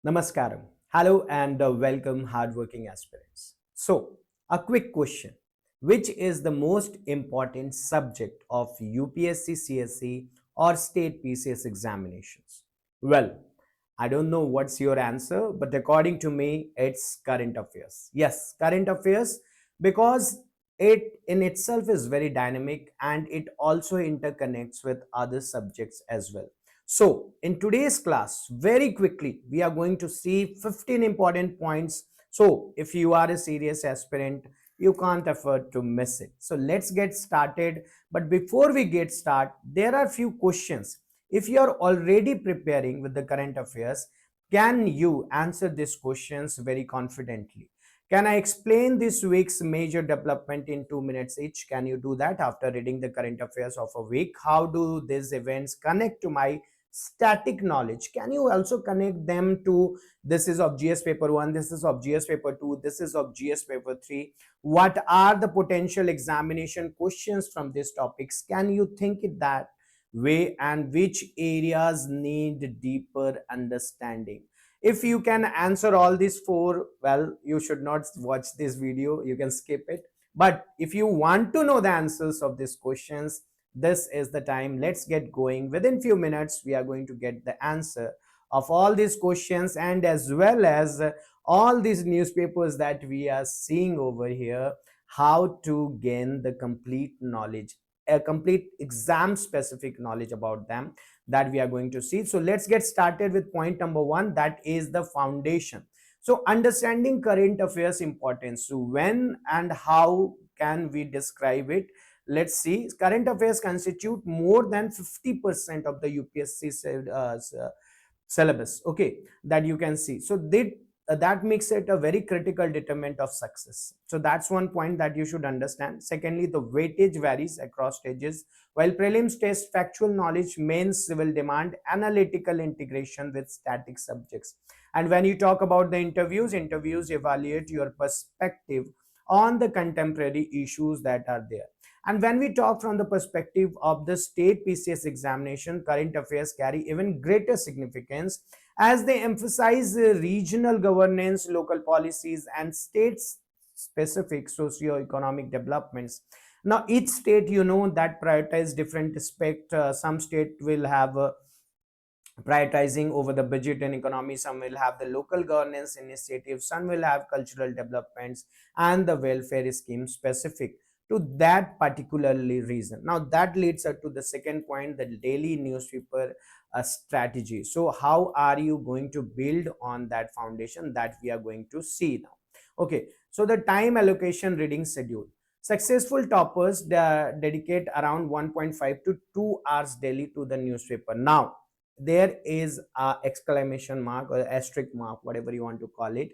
Namaskaram. Hello and welcome, hardworking aspirants. So, a quick question. Which is the most important subject of UPSC CSE or state PCS examinations? Well, I don't know what's your answer, but according to me, it's current affairs. Yes, current affairs, because it in itself is very dynamic and it also interconnects with other subjects as well. So, in today's class, very quickly, we are going to see 15 important points. So, if you are a serious aspirant, you can't afford to miss it. So, let's get started. But before we get started, there are few questions. If you are already preparing with the current affairs, can you answer these questions very confidently? Can I explain this week's major development in 2 minutes each? Can you do that after reading the current affairs of a week? How do these events connect to my static knowledge? Can you also connect them to this is of GS paper 1, this is of GS paper 2, this is of GS paper 3? What are the potential examination questions from these topics? Can you think it that way, and which areas need deeper understanding? If you can answer all these four, well, you should not watch this video, you can skip it. But if you want to know the answers of these questions, this is the time. Let's get going. Within few minutes we are going to get the answer of all these questions, and as well as all these newspapers that we are seeing over here, how to gain the complete knowledge, a complete exam specific knowledge about them, that we are going to see. So let's get started with point number 1, that is the foundation. So understanding current affairs importance. So when and how can we describe it? Let's see. Current affairs constitute more than 50% of the UPSC syllabus, okay, that you can see. So that makes it a very critical determinant of success. So that's one point that you should understand. Secondly, the weightage varies across stages. While prelims test factual knowledge, mains will demand analytical integration with static subjects. And when you talk about the interviews evaluate your perspective on the contemporary issues that are there. And when we talk from the perspective of the state PCS examination, current affairs carry even greater significance as they emphasize regional governance, local policies, and state specific socio-economic developments. Now, each state, that prioritize different aspect. Some state will have prioritizing over the budget and economy, some will have the local governance initiatives, some will have cultural developments and the welfare scheme specific to that particularly reason. Now that leads us to the second point, the daily newspaper strategy. So how are you going to build on that foundation, that we are going to see now. Okay, so the time allocation reading schedule. Successful toppers dedicate around 1.5 to 2 hours daily to the newspaper. Now there is a exclamation mark or asterisk mark, whatever you want to call it.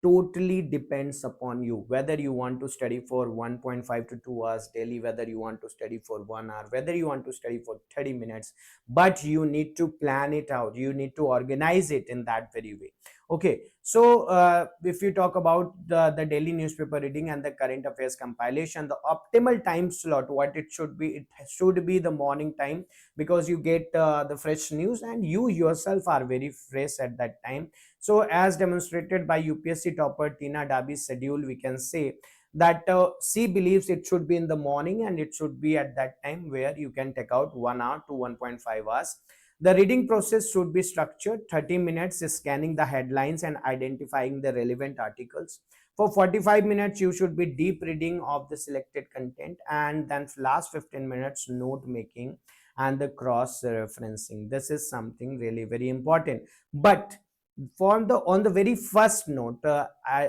Totally depends upon you whether you want to study for 1.5 to 2 hours daily, whether you want to study for 1 hour, whether you want to study for 30 minutes. But you need to plan it out, you need to organize it in that very way. Okay, so if you talk about the daily newspaper reading and the current affairs compilation, the optimal time slot, what it should be, it should be the morning time, because you get the fresh news and you yourself are very fresh at that time. So as demonstrated by UPSC topper Tina Dabi's schedule, we can say that she believes it should be in the morning and it should be at that time where you can take out 1 hour to 1.5 hours. The reading process should be structured. 30 minutes is scanning the headlines and identifying the relevant articles. For 45 minutes, you should be deep reading of the selected content, and then last 15 minutes note making and the cross referencing. This is something really very important. But on the very first note,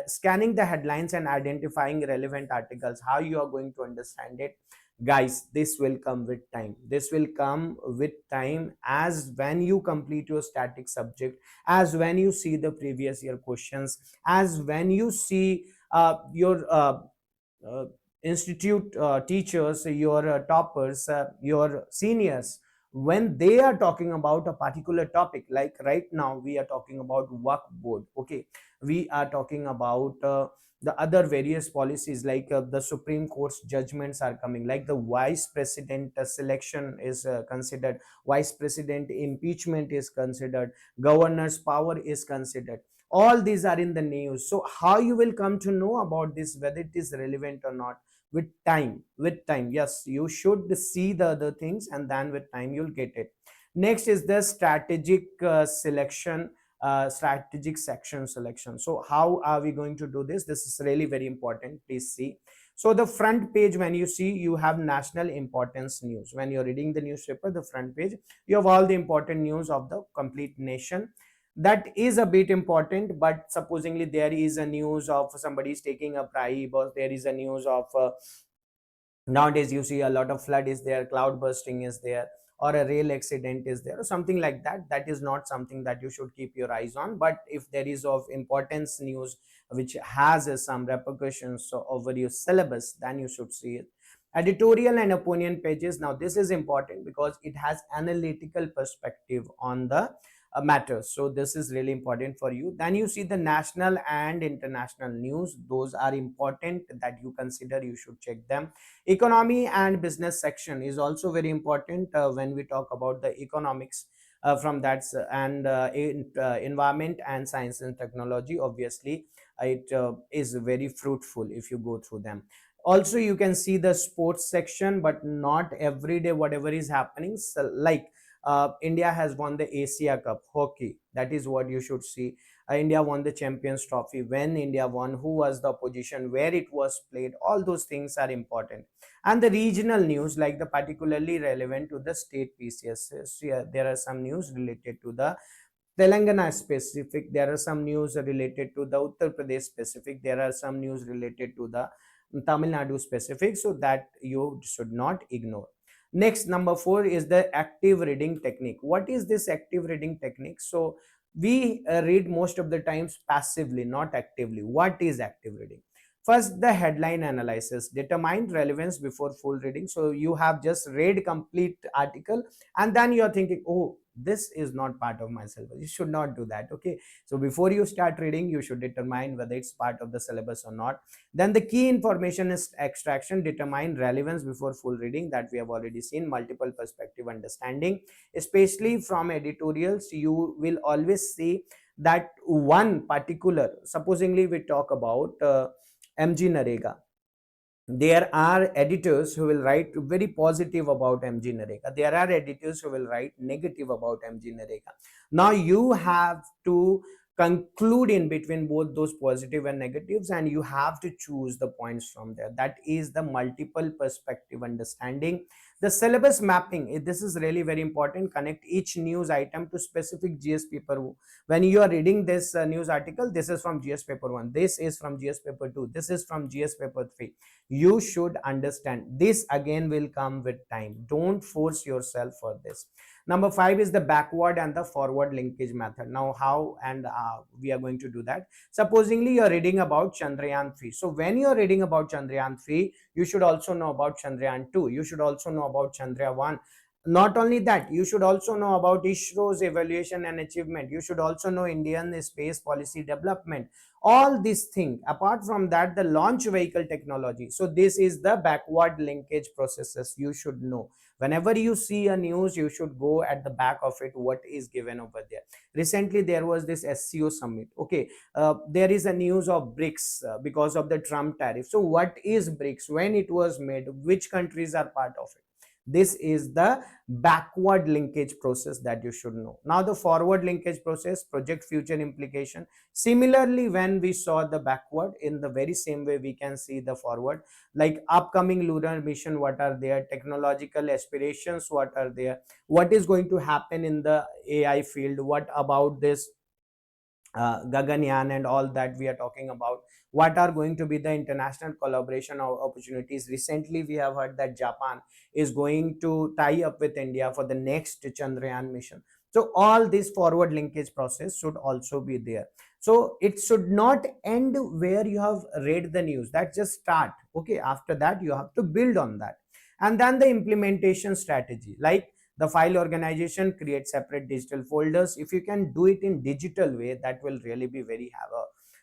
scanning the headlines and identifying relevant articles, how you are going to understand it, guys, this will come with time. This will come with time, as when you complete your static subject, as when you see the previous year questions, as when you see your uh, institute teachers, your toppers, your seniors, when they are talking about a particular topic, like right now we are talking about work board, okay, we are talking about the other various policies, like the Supreme Court's judgments are coming, like the vice president selection is considered, vice president impeachment is considered, governor's power is considered, all these are in the news. So how you will come to know about this, whether it is relevant or not? With time, with time, yes, you should see the other things, and then with time you'll get it. Next is the strategic selection, strategic section selection. So how are we going to do this? This is really very important, please see. So the front page, when you see, you have national importance news. When you're reading the newspaper, the front page, you have all the important news of the complete nation. That is a bit important, but supposingly there is a news of somebody is taking a bribe, or there is a news of nowadays you see a lot of flood is there, cloud bursting is there, or a rail accident is there, or something like that, that is not something that you should keep your eyes on. But if there is of importance news which has some repercussions over your syllabus, then you should see it. Editorial and opinion pages, now this is important because it has analytical perspective on the matters, so this is really important for you. Then you see the national and international news, those are important that you consider, you should check them. Economy and business section is also very important when we talk about the economics, from that and environment and science and technology, obviously it is very fruitful if you go through them. Also you can see the sports section, but not every day whatever is happening. So, like India has won the Asia Cup hockey, that is what you should see. India won the Champions Trophy, when India won, who was the opposition, where it was played, all those things are important. And the regional news, like the particularly relevant to the state PCS, yeah, there are some news related to the Telangana specific, there are some news related to the Uttar Pradesh specific, there are some news related to the Tamil Nadu specific, so that you should not ignore. Next, number 4 is the active reading technique. What is this active reading technique? So we read most of the times passively, not actively. What is active reading? First, the headline analysis, determine relevance before full reading. So you have just read complete article, and then you are thinking, oh, this is not part of my syllabus. You should not do that. Okay, so before you start reading, you should determine whether it's part of the syllabus or not. Then the key information is extraction, determine relevance before full reading, that we have already seen. Multiple perspective understanding, especially from editorials, you will always see that one particular, supposingly we talk about MG Narega, there are editors who will write very positive about MG Narega. There are editors who will write negative about MG Narega. Now you have to conclude in between both those positive and negatives, and you have to choose the points from there. That is the multiple perspective understanding. The syllabus mapping, this is really very important. Connect each news item to specific GS paper. When you are reading this news article, this is from GS paper 1, this is from GS paper 2, this is from GS paper 3. You should understand this, again will come with time, don't force yourself for this. Number 5 is the backward and the forward linkage method. Now how and we are going to do that. Supposingly you are reading about Chandrayaan 3, so when you are reading about Chandrayaan 3, you should also know about Chandrayaan 2, you should also know about Chandrayaan 1. Not only that, you should also know about ISRO's evaluation and achievement, you should also know Indian space policy development, all these things. Apart from that, the launch vehicle technology. So this is the backward linkage processes you should know. Whenever you see a news, you should go at the back of it, what is given over there. Recently there was this SCO summit, okay, there is a news of BRICS because of the Trump tariff. So what is BRICS, when it was made, which countries are part of it? This is the backward linkage process that you should know. Now the forward linkage process, project future implication. Similarly, when we saw the backward, in the very same way we can see the forward, like upcoming lunar mission, what are their technological aspirations, what are there, what is going to happen in the AI field, what about this Gaganyaan and all that we are talking about, what are going to be the international collaboration opportunities. Recently we have heard that Japan is going to tie up with India for the next Chandrayaan mission. So all this forward linkage process should also be there. So it should not end where you have read the news, that just start, okay, after that you have to build on that. And then the implementation strategy, like The file organization, create separate digital folders. If you can do it in digital way, that will really be very have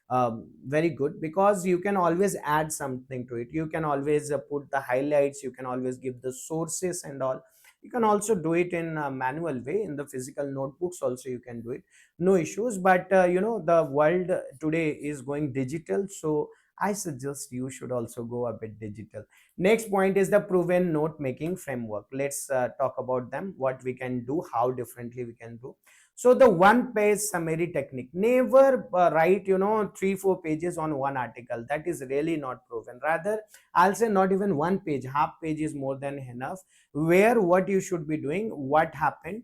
a very good, because you can always add something to it. You can always put the highlights, you can always give the sources and all. You can also do it in a manual way in the physical notebooks also, you can do it, no issues. But the world today is going digital, so I suggest you should also go a bit digital. Next point is the proven note making framework. Let's talk about them, what we can do, how differently we can do. So the one page summary technique, never write 3-4 pages on one article. That is really not proven. Rather, I'll say not even one page, half page is more than enough, where what you should be doing, what happened,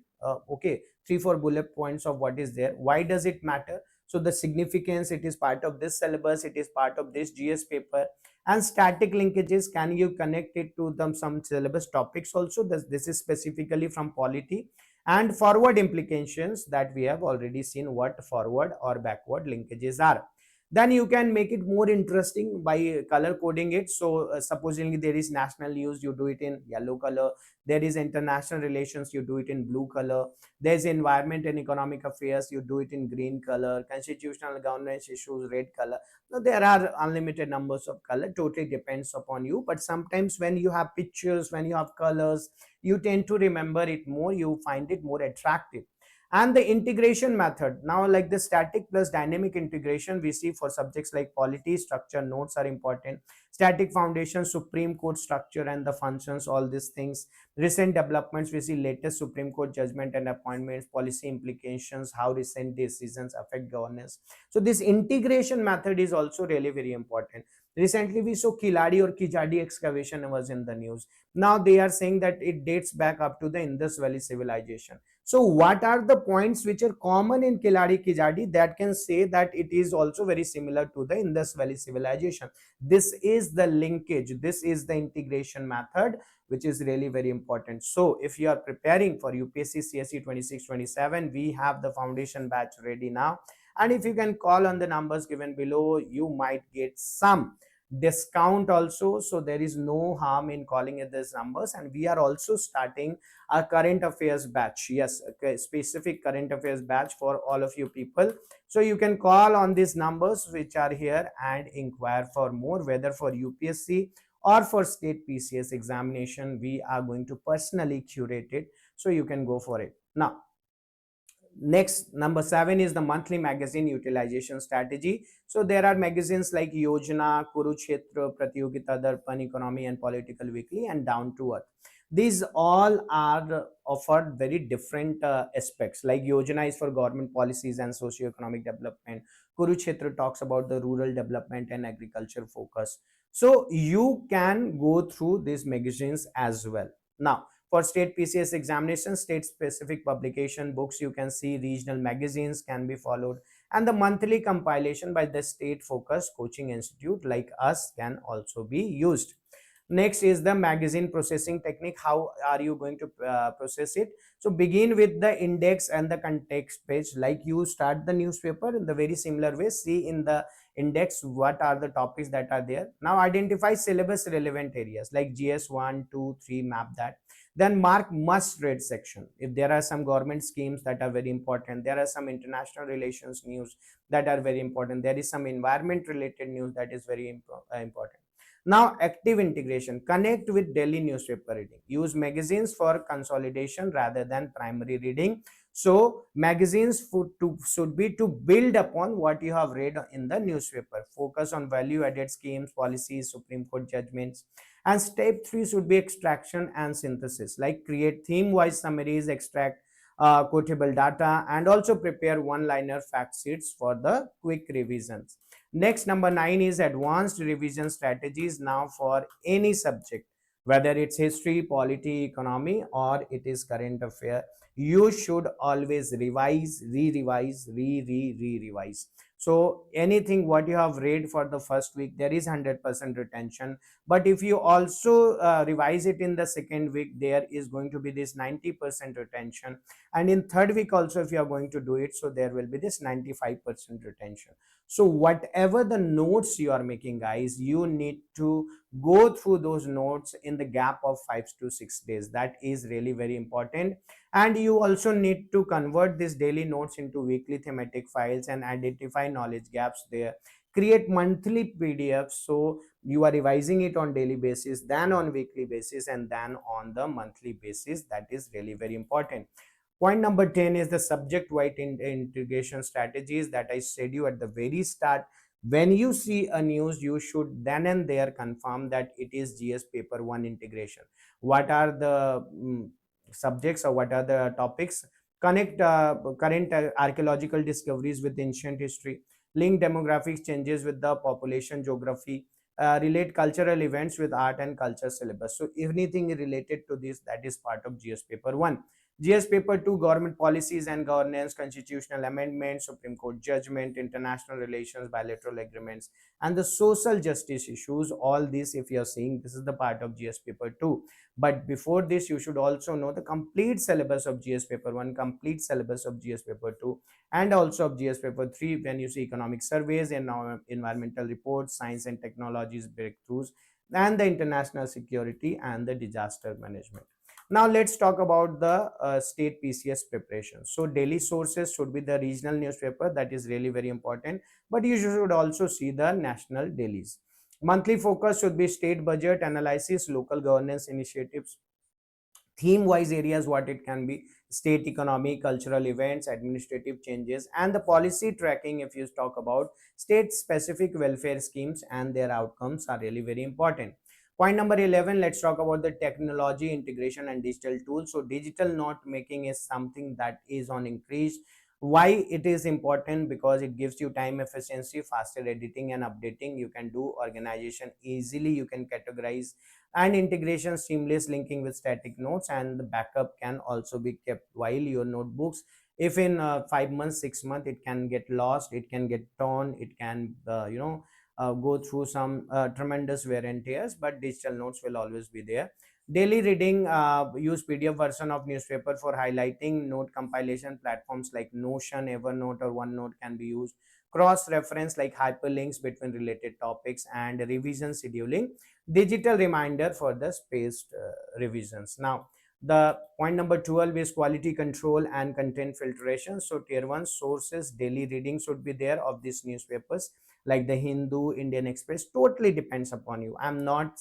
okay, 3-4 bullet points of what is there, why does it matter. So the significance, it is part of this syllabus, it is part of this GS paper. And static linkages, can you connect it to them some syllabus topics also. This is specifically from polity. And forward implications, that we have already seen what forward or backward linkages are. Then you can make it more interesting by color coding it. So supposedly there is national news, you do it in yellow color. There is international relations, you do it in blue color. There's environment and economic affairs, you do it in green color. Constitutional governance issues, red color. Now there are unlimited numbers of color, totally depends upon you. But sometimes when you have pictures, when you have colors, you tend to remember it more, you find it more attractive. And the integration method, now like the static plus dynamic integration we see for subjects like polity, structure notes are important. Static foundation, Supreme Court structure and the functions, all these things. Recent developments, we see latest Supreme Court judgment and appointments, policy implications, how recent decisions affect governance. So this integration method is also really very important. Recently we saw Kiladi or Kijadi excavation was in the news. Now they are saying that it dates back up to the Indus Valley civilization. So what are the points which are common in Kiladi Kijadi that can say that it is also very similar to the Indus Valley civilization? This is the linkage, this is the integration method, which is really very important. So if you are preparing for UPSC CSE 26-27, we have the foundation batch ready now. And if you can call on the numbers given below, you might get some discount also. So there is no harm in calling it these numbers. And we are also starting a current affairs batch. Yes, okay, specific current affairs batch for all of you people. So you can call on these numbers which are here and inquire for more, whether for UPSC or for state PCS examination. We are going to personally curate it, so you can go for it. Now next, number 7 is the monthly magazine utilization strategy. So there are magazines like Yojana, Kurukshetra, Pratyogita Darpan, Economy and Political Weekly, and Down to Earth. These all are offered very different aspects. Like Yojana is for government policies and socio-economic development. Kurukshetra talks about the rural development and agriculture focus. So you can go through these magazines as well. Now for state PCS examination, state specific publication books, you can see regional magazines can be followed, and the monthly compilation by the state focused coaching institute like us can also be used. Next is the magazine processing technique. How are you going to process it? So begin with the index and the context page. Like you start the newspaper in the very similar way, see in the index what are the topics that are there. Now identify syllabus relevant areas like GS 1, 2, 3, map that. Then mark must read section. If there are some government schemes that are very important, there are some international relations news that are very important, there is some environment related news that is very important. Now active integration, connect with daily newspaper reading. Use magazines for consolidation rather than primary reading. So magazines should be to build upon what you have read in the newspaper. Focus on value added schemes, policies, Supreme Court judgments. And step 3 should be extraction and synthesis, like create theme wise summaries, extract quotable data, and also prepare one liner fact sheets for the quick revisions. Next, number 9 is advanced revision strategies. Now for any subject, whether it's history, polity, economy, or it is current affair, you should always revise, re-revise, re-revise. So anything what you have read for the first week, there is 100% retention. But if you also revise it in the second week, there is going to be this 90% retention. And in third week also, if you are going to do it, so there will be this 95% retention. So whatever the notes you are making, guys, you need to go through those notes in the gap of 5 to 6 days. That is really very important. And you also need to convert these daily notes into weekly thematic files and identify knowledge gaps there. Create monthly PDFs, so you are revising it on daily basis, then on weekly basis, and then on the monthly basis. That is really very important. Point number 10 is the subject wide integration strategies that I said you at the very start. When you see a news, you should then and there confirm that it is GS paper 1 integration. What are the subjects, or what are the topics? Connect current archaeological discoveries with ancient history, link demographics changes with the population geography, relate cultural events with art and culture syllabus. So anything related to this, that is part of GS paper 1. GS paper 2, government policies and governance, constitutional amendments, Supreme Court judgment, international relations, bilateral agreements, and the social justice issues. All this, if you are seeing, this is the part of GS paper 2. But before this, you should also know the complete syllabus of GS paper 1, complete syllabus of GS paper 2, and also of GS paper 3. When you see economic surveys and environmental reports, science and technologies breakthroughs, and the international security and the disaster management. Now let's talk about the state PCS preparation. So daily sources should be the regional newspaper, that is really very important, but you should also see the national dailies. Monthly focus should be state budget analysis, local governance initiatives, theme wise areas, what it can be: state economy, cultural events, administrative changes, and the policy tracking. If you talk about state specific welfare schemes and their outcomes, are really very important. Point number 11, let's talk about the technology integration and digital tools. So digital note making is something that is on increase. Why it is important? Because it gives you time efficiency, faster editing and updating. You can do organization easily, you can categorize, and integration, seamless linking with static notes, and the backup can also be kept while your notebooks. If in 5 months, 6 months, it can get lost, it can get torn, it can go through some tremendous wear and tears, but digital notes will always be there. Daily reading, use PDF version of newspaper for highlighting. Note compilation platforms like Notion, Evernote, or OneNote can be used. Cross reference, like hyperlinks between related topics, and revision scheduling, digital reminder for the spaced revisions. Now the point number 12 is quality control and content filtration. So tier 1 sources, daily reading should be there of these newspapers, like the Hindu, Indian Express. Totally depends upon you. I'm not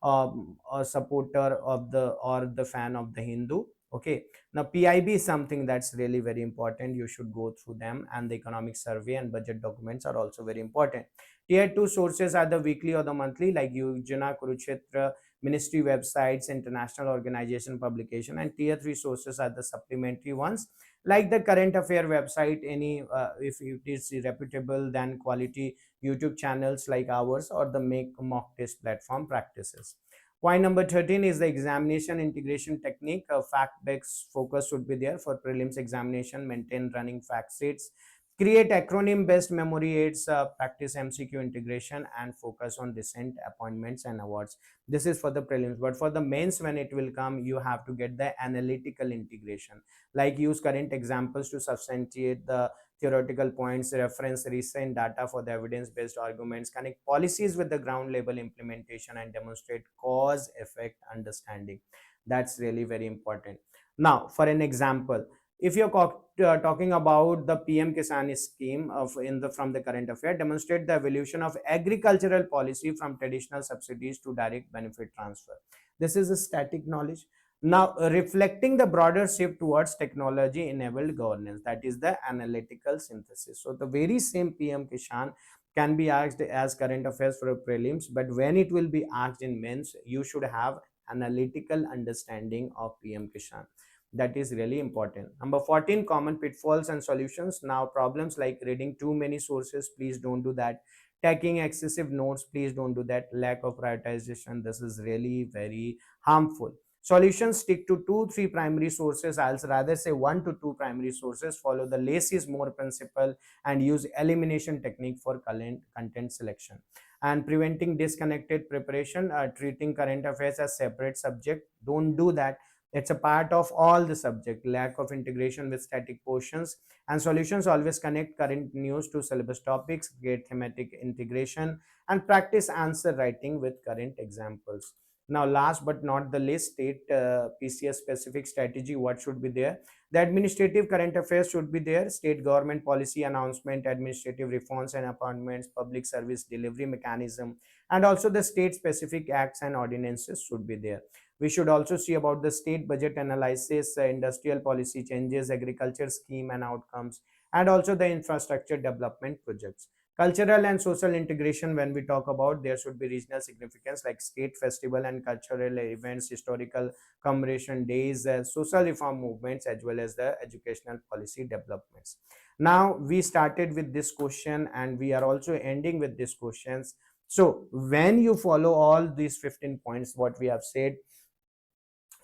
a supporter of the, or the fan of the Hindu. Okay, now PIB is something that's really very important, you should go through them. And the economic survey and budget documents are also very important. Tier 2 sources are the weekly or the monthly, like Yojana, Kurukshetra, ministry websites, international organization publication. And tier 3 sources are the supplementary ones, like the current affair website, any if it is reputable, then quality YouTube channels like ours, or the make mock test platform practices. Point number 13 is the examination integration technique. Fact-based focus should be there for prelims examination. Maintain running fact sheets, create acronym based memory aids, practice MCQ integration, and focus on recent appointments and awards. This is for the prelims, but for the mains, when it will come, you have to get the analytical integration, like use current examples to substantiate the theoretical points, reference recent data for the evidence based arguments, connect policies with the ground level implementation, and demonstrate cause effect understanding. That's really very important. Now for an example, if you're talking about the PM Kisan scheme of in the from the current affair, demonstrate the evolution of agricultural policy from traditional subsidies to direct benefit transfer. This is a static knowledge. Now reflecting the broader shift towards technology enabled governance, that is the analytical synthesis. So the very same PM Kisan can be asked as current affairs for prelims, but when it will be asked in mains, you should have analytical understanding of PM Kisan. That is really important. Number 14, common pitfalls and solutions. Now problems like reading too many sources, please don't do that. Taking excessive notes, please don't do that. Lack of prioritization, this is really very harmful. Solutions stick to 2-3 primary sources. I'll rather say 1 to 2 primary sources. Follow the less is more principle and use elimination technique for content selection. And preventing disconnected preparation, treating current affairs as separate subject. Don't do that. It's a part of all the subject. Lack of integration with static portions. And solutions always connect current news to syllabus topics, create thematic integration, and practice answer writing with current examples. Now, last but not the least, state PCS specific strategy. What should be there? The administrative current affairs should be there. State government policy announcement, administrative reforms and appointments, public service delivery mechanism, and also the state specific acts and ordinances should be there. We should also see about the state budget analysis, industrial policy changes, agriculture scheme and outcomes, and also the infrastructure development projects. Cultural and social integration, when we talk about, there should be regional significance like state festival and cultural events, historical commemoration days, social reform movements, as well as the educational policy developments. Now we started with this question and we are also ending with these questions. So when you follow all these 15 points what we have said,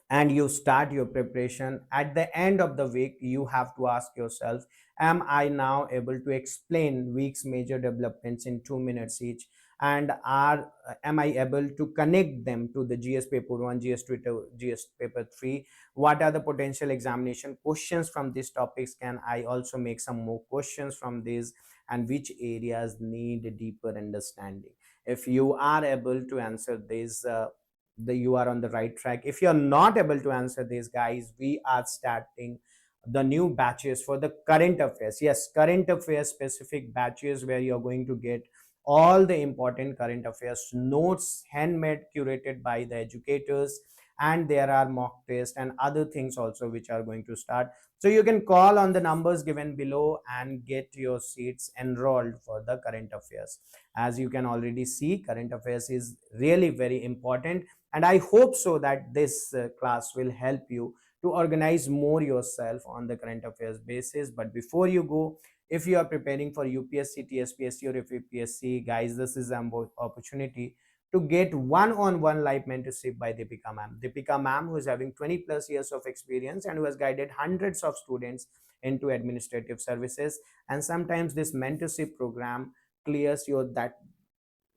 and you start your preparation, at the end of the week you have to ask yourself, am I now able to explain week's major developments in 2 minutes each, and am I able to connect them to the GS paper 1, GS 2 to GS paper 3? What are the potential examination questions from these topics? Can I also make some more questions from these, and which areas need a deeper understanding? If you are able to answer this, you are on the right track. If you're not able to answer these, guys, we are starting the new batches for the current affairs. Yes, current affairs specific batches where you're going to get all the important current affairs notes, handmade, curated by the educators, and there are mock tests and other things also which are going to start. So you can call on the numbers given below and get your seats enrolled for the current affairs. As you can already see, current affairs is really very important, and I hope so that this class will help you to organize more yourself on the current affairs basis. But before you go, if you are preparing for UPSC, TSPSC or UPSC, guys, this is an opportunity to get one-on-one live mentorship by Deepika ma'am. Deepika ma'am, who is having 20 plus years of experience and who has guided hundreds of students into administrative services. And sometimes this mentorship program clears your that,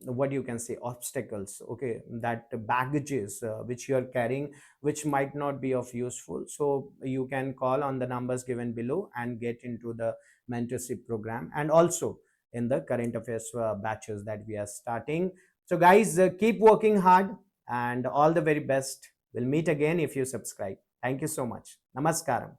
what you can say, obstacles, okay, that baggages which you are carrying, which might not be of useful. So you can call on the numbers given below and get into the mentorship program, and also in the current affairs batches that we are starting. So guys, keep working hard and all the very best. We'll meet again if you subscribe. Thank you so much. Namaskaram.